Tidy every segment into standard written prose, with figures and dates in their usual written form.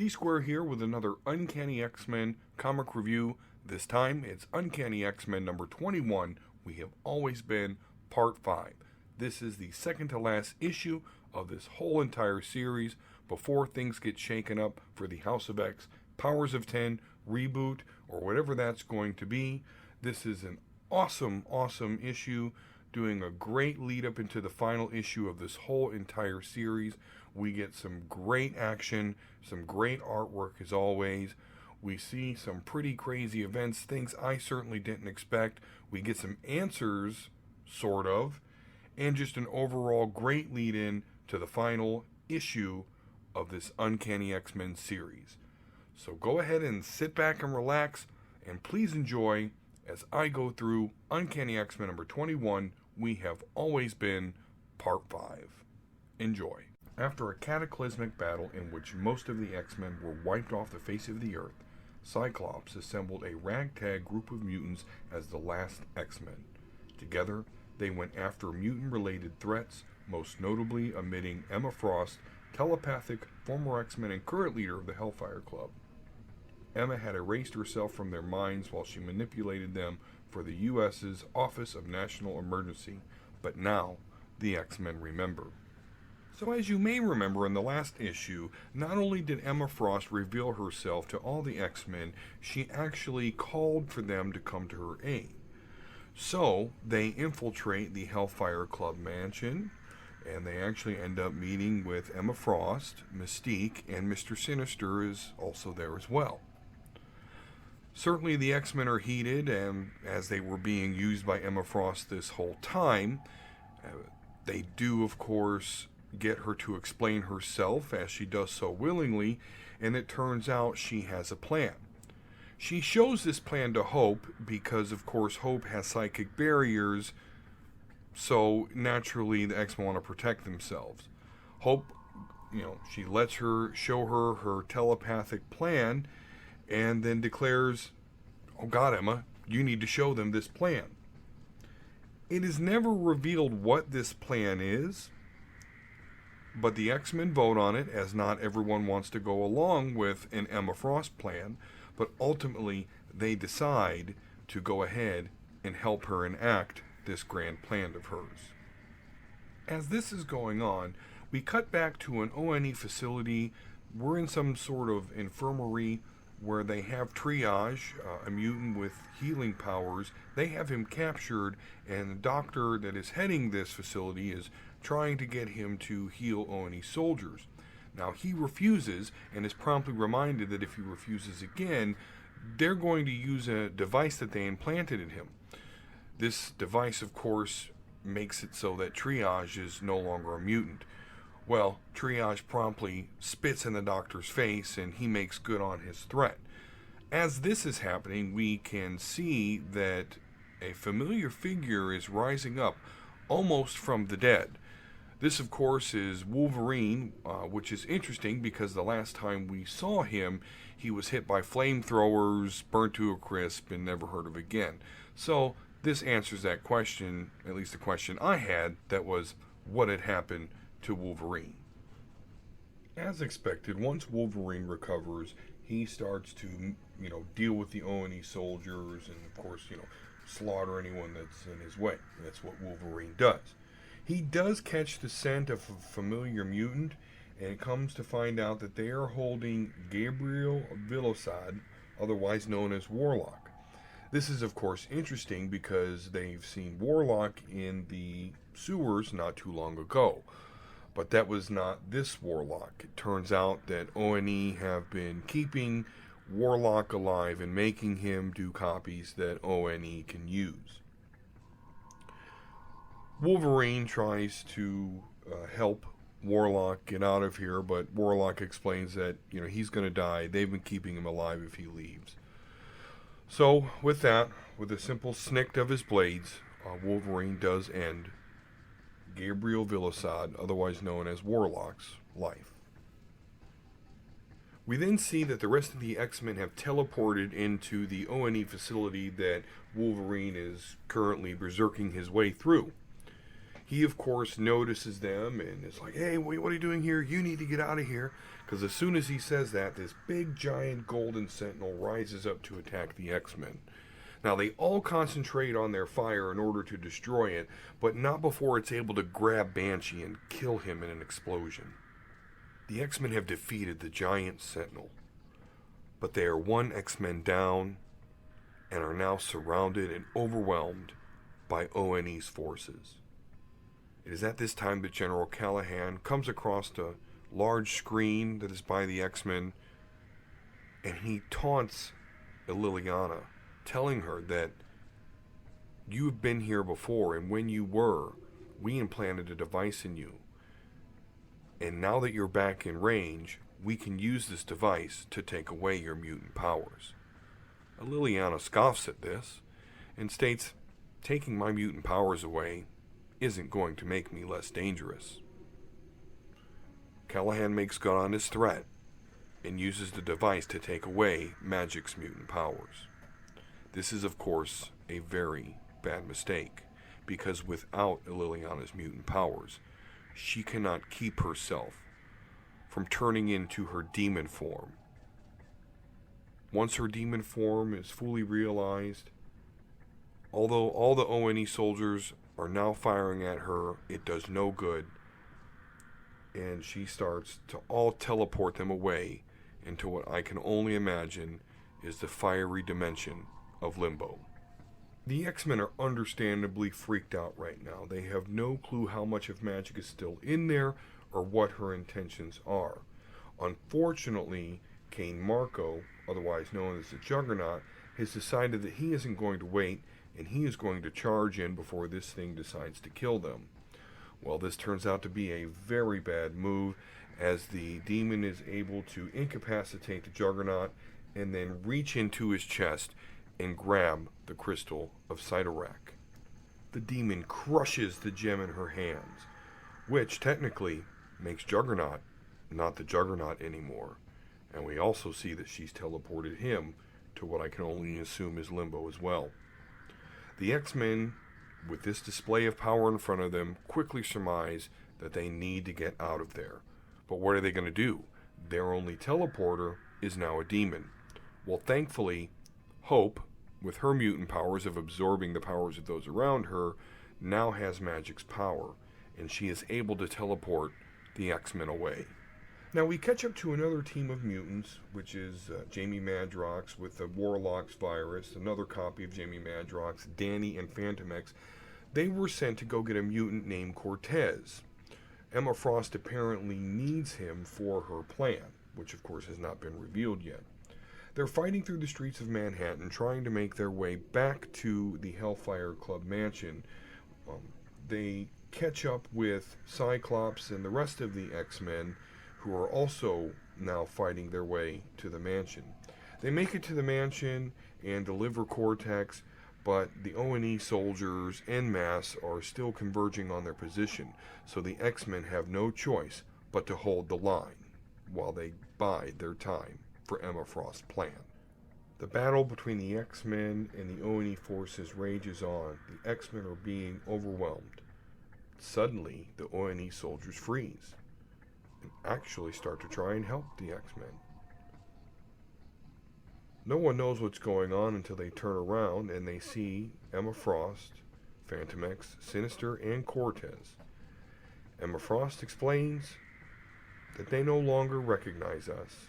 D-Square here with another Uncanny X-Men comic review. This time it's Uncanny X-Men number 21, We Have Always Been, Part 5. This is the second to last issue of this whole entire series before things get shaken up for the House of X, Powers of 10, reboot, or whatever that's going to be. This is an awesome issue, doing a great lead up into the final issue of this whole entire series. We get some great action, some great artwork as always. We see some pretty crazy events, things I certainly didn't expect. We get some answers, sort of, and just an overall great lead in to the final issue of this Uncanny X-Men series. So go ahead and sit back and relax, and please enjoy as I go through Uncanny X-Men number 21, We Have Always Been, Part 5. Enjoy. After a cataclysmic battle in which most of the X-Men were wiped off the face of the earth, Cyclops assembled a ragtag group of mutants as the last X-Men. Together, they went after mutant-related threats, most notably omitting Emma Frost, telepathic former X-Men and current leader of the Hellfire Club. Emma had erased herself from their minds while she manipulated them for the U.S.'s Office of National Emergency, but now the X-Men remember. So as you may remember in the last issue, not only did Emma Frost reveal herself to all the X-Men, she actually called for them to come to her aid. So they infiltrate the Hellfire Club mansion, and they actually end up meeting with Emma Frost, Mystique, and Mr. Sinister is also there as well. Certainly the X-Men are heated, and as they were being used by Emma Frost this whole time, they do, of course, get her to explain herself, as she does so willingly, and it turns out she has a plan. She shows this plan to Hope because, of course, Hope has psychic barriers, so naturally the X-Men want to protect themselves. Hope, she lets her show her telepathic plan, and then declares, "Oh God, Emma, you need to show them this plan." It is never revealed what this plan is, but the X-Men vote on it, as not everyone wants to go along with an Emma Frost plan, but ultimately they decide to go ahead and help her enact this grand plan of hers. As this is going on, we cut back to an ONE facility. We're in some sort of infirmary where they have Triage, a mutant with healing powers. They have him captured, and the doctor that is heading this facility is trying to get him to heal ONE soldiers. Now he refuses, and is promptly reminded that if he refuses again, they're going to use a device that they implanted in him. This device, of course, makes it so that Triage is no longer a mutant. Well, Triage promptly spits in the doctor's face, and he makes good on his threat. As this is happening, we can see that a familiar figure is rising up, almost from the dead. This, of course, is Wolverine, which is interesting because the last time we saw him, he was hit by flamethrowers, burnt to a crisp, and never heard of again. So this answers that question, at least the question I had, that was, what had happened to Wolverine? As expected, once Wolverine recovers, he starts to, deal with the ONE soldiers and, of course, slaughter anyone that's in his way. That's what Wolverine does. He does catch the scent of a familiar mutant, and comes to find out that they are holding Gabriel Villosad, otherwise known as Warlock. This is, of course, interesting because they've seen Warlock in the sewers not too long ago. But that was not this Warlock. It turns out that ONE have been keeping Warlock alive and making him do copies that ONE can use. Wolverine tries to help Warlock get out of here, but Warlock explains that he's going to die. They've been keeping him alive if he leaves. So with that, with a simple snick of his blades, Wolverine does end Gabriel Villosad, otherwise known as Warlock's, life. We then see that the rest of the X-Men have teleported into the ONE facility that Wolverine is currently berserking his way through. He, of course, notices them and is like, hey, what are you doing here? You need to get out of here. Because as soon as he says that, this big, giant golden sentinel rises up to attack the X-Men. Now, they all concentrate on their fire in order to destroy it, but not before it's able to grab Banshee and kill him in an explosion. The X-Men have defeated the giant sentinel, but they are one X-Men down and are now surrounded and overwhelmed by ONE's forces. It is at this time that General Callahan comes across a large screen that is by the X-Men, and he taunts Liliana, telling her that you have been here before, and when you were, we implanted a device in you. And now that you're back in range, we can use this device to take away your mutant powers. Liliana scoffs at this and states, taking my mutant powers away isn't going to make me less dangerous. Callahan makes good on his threat and uses the device to take away Magic's mutant powers. This is, of course, a very bad mistake, because without Liliana's mutant powers, she cannot keep herself from turning into her demon form. Once her demon form is fully realized, although all the ONE soldiers are now firing at her, it does no good, and she starts to all teleport them away into what I can only imagine is the fiery dimension of Limbo. The X-Men are understandably freaked out right now. They have no clue how much of Magic is still in there or what her intentions are. Unfortunately, Kane Marco, otherwise known as the Juggernaut, has decided that he isn't going to wait, and he is going to charge in before this thing decides to kill them. Well, this turns out to be a very bad move, as the demon is able to incapacitate the Juggernaut and then reach into his chest and grab the crystal of Cyttorak. The demon crushes the gem in her hands, which technically makes Juggernaut not the Juggernaut anymore. And we also see that she's teleported him to what I can only assume is Limbo as well. The X-Men, with this display of power in front of them, quickly surmise that they need to get out of there. But what are they going to do? Their only teleporter is now a demon. Well, thankfully, Hope, with her mutant powers of absorbing the powers of those around her, now has Magic's power, and she is able to teleport the X-Men away. Now we catch up to another team of mutants, which is Jamie Madrox with the Warlock's virus, another copy of Jamie Madrox, Danny, and Phantom X. They were sent to go get a mutant named Cortez. Emma Frost apparently needs him for her plan, which of course has not been revealed yet. They're fighting through the streets of Manhattan, trying to make their way back to the Hellfire Club mansion. They catch up with Cyclops and the rest of the X-Men, who are also now fighting their way to the mansion. They make it to the mansion and deliver Cortex, but the ONE soldiers en masse are still converging on their position, so the X-Men have no choice but to hold the line while they bide their time for Emma Frost's plan. The battle between the X-Men and the ONE forces rages on. The X-Men are being overwhelmed. Suddenly, the ONE soldiers freeze and actually start to try and help the X-Men. No one knows what's going on until they turn around and they see Emma Frost, Phantom X, Sinister, and Cortez. Emma Frost explains that they no longer recognize us.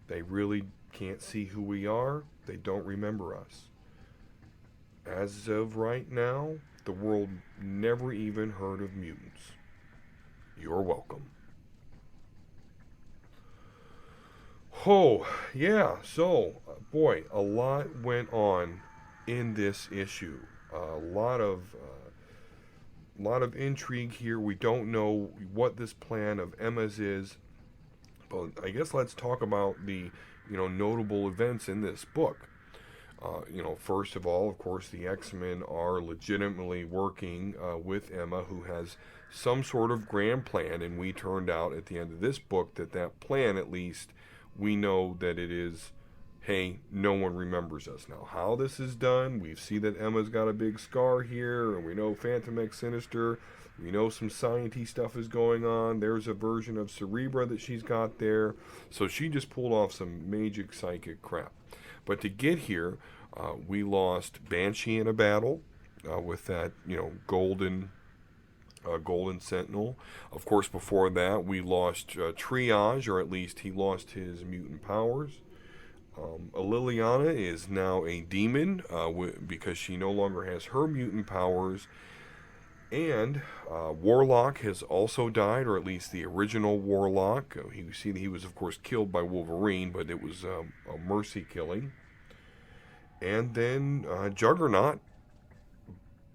They really can't see who we are. They don't remember us. As of right now, the world never even heard of mutants. You're welcome. Oh, yeah, so, boy, a lot went on in this issue. A lot of intrigue here. We don't know what this plan of Emma's is, but I guess let's talk about the, notable events in this book. First of all, of course, the X-Men are legitimately working with Emma, who has some sort of grand plan, and we turned out at the end of this book that plan, at least, we know that it is hey, no one remembers us now. How this is done, we see that Emma's got a big scar here, and we know Phantom X Sinister. We know some science stuff is going on. There's a version of Cerebra that she's got there. So she just pulled off some magic psychic crap. But to get here, we lost Banshee in a battle with that, golden Sentinel. Of course, before that, we lost Triage, or at least he lost his mutant powers. Liliana is now a demon because she no longer has her mutant powers. And Warlock has also died, or at least the original Warlock. He was, of course, killed by Wolverine, but it was a mercy killing. And then Juggernaut,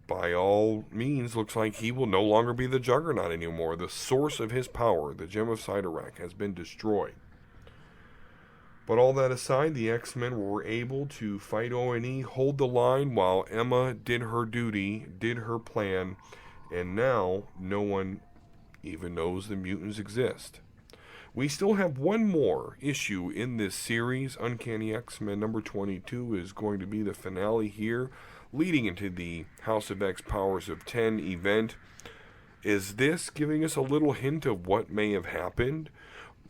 by all means, looks like he will no longer be the Juggernaut anymore. The source of his power, the Gem of Cyttorak, has been destroyed. But all that aside, the X-Men were able to fight O&E, hold the line, while Emma did her duty, did her plan, and now no one even knows the mutants exist. We still have one more issue in this series. Uncanny X-Men number 22 is going to be the finale here, leading into the House of X Powers of 10 event. Is this giving us a little hint of what may have happened?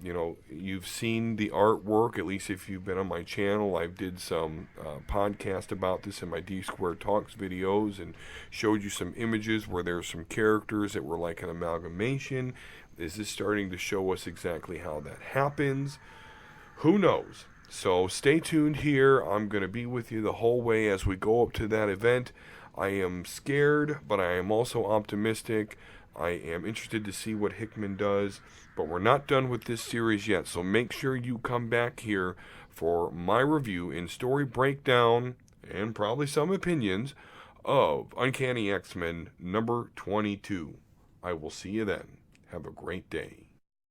You've seen the artwork, at least if you've been on my channel. I did some podcast about this in my D Squared Talks videos and showed you some images where there's some characters that were like an amalgamation. Is this starting to show us exactly how that happens? Who knows? So stay tuned here. I'm going to be with you the whole way as we go up to that event. I am scared, but I am also optimistic. I am interested to see what Hickman does, but we're not done with this series yet, so make sure you come back here for my review and story breakdown, and probably some opinions, of Uncanny X-Men number 22. I will see you then. Have a great day.